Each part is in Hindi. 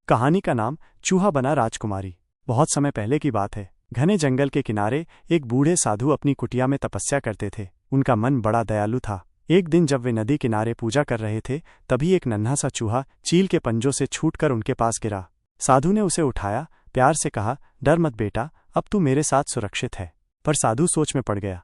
कहानी का नाम चूहा बना राजकुमारी। बहुत समय पहले की बात है। घने जंगल के किनारे एक बूढ़े साधु अपनी कुटिया में तपस्या करते थे। उनका मन बड़ा दयालु था। एक दिन जब वे नदी किनारे पूजा कर रहे थे, तभी एक नन्हा सा चूहा चील के पंजों से छूटकर उनके पास गिरा। साधु ने उसे उठाया, प्यार से कहा, डर मत बेटा, अब तू मेरे साथ सुरक्षित है। पर साधु सोच में पड़ गया।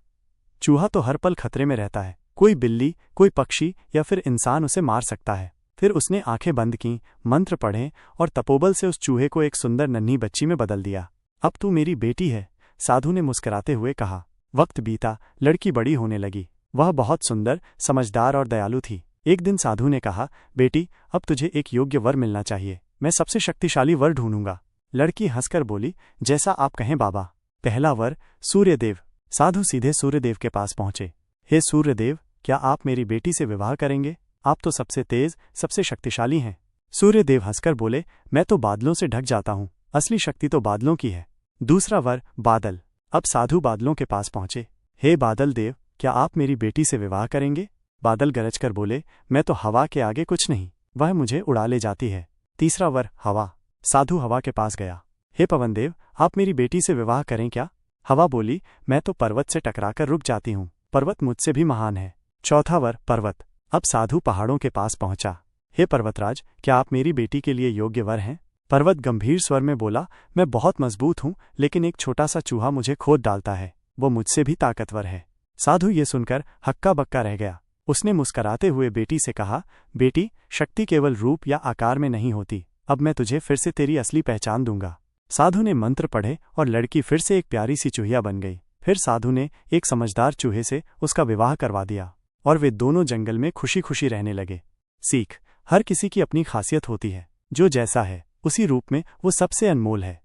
चूहा तो हर पल खतरे में रहता है। कोई बिल्ली, कोई पक्षी या फिर इंसान उसे मार सकता है। फिर उसने आंखें बंद कीं, मंत्र पढ़े और तपोबल से उस चूहे को एक सुंदर नन्ही बच्ची में बदल दिया। अब तू मेरी बेटी है, साधु ने मुस्कुराते हुए कहा। वक्त बीता, लड़की बड़ी होने लगी। वह बहुत सुंदर, समझदार और दयालु थी। एक दिन साधु ने कहा, बेटी, अब तुझे एक योग्य वर मिलना चाहिए। मैं सबसे शक्तिशाली वर ढूंढूंगा। लड़की हंसकर बोली, जैसा आप कहें बाबा। पहला वर, सूर्यदेव। साधु सीधे सूर्यदेव के पास पहुंचे। हे सूर्यदेव, क्या आप मेरी बेटी से विवाह करेंगे? आप तो सबसे तेज, सबसे शक्तिशाली हैं। सूर्यदेव हंसकर बोले, मैं तो बादलों से ढक जाता हूँ। असली शक्ति तो बादलों की है। दूसरा वर, बादल। अब साधु बादलों के पास पहुंचे। हे बादल देव, क्या आप मेरी बेटी से विवाह करेंगे? बादल गरजकर बोले, मैं तो हवा के आगे कुछ नहीं, वह मुझे उड़ा ले जाती है। तीसरा वर, हवा। साधु हवा के पास गया। हे पवन देव, आप मेरी बेटी से विवाह करें क्या? हवा बोली, मैं तो पर्वत से टकराकर रुक जाती हूँ। पर्वत मुझसे भी महान है। चौथा वर, पर्वत। अब साधु पहाड़ों के पास पहुंचा। हे पर्वतराज, क्या आप मेरी बेटी के लिए योग्य वर हैं? पर्वत गंभीर स्वर में बोला, मैं बहुत मजबूत हूँ, लेकिन एक छोटा सा चूहा मुझे खोद डालता है। वो मुझसे भी ताकतवर है। साधु ये सुनकर हक्का बक्का रह गया। उसने मुस्कराते हुए बेटी से कहा, बेटी, शक्ति केवल रूप या आकार में नहीं होती। अब मैं तुझे फिर से तेरी असली पहचान दूंगा। साधु ने मंत्र पढ़े और लड़की फिर से एक प्यारी सी चूहिया बन गई। फिर साधु ने एक समझदार चूहे से उसका विवाह करवा दिया और वे दोनों जंगल में खुशी खुशी रहने लगे। सीख, हर किसी की अपनी खासियत होती है। जो जैसा है, उसी रूप में वो सबसे अनमोल है।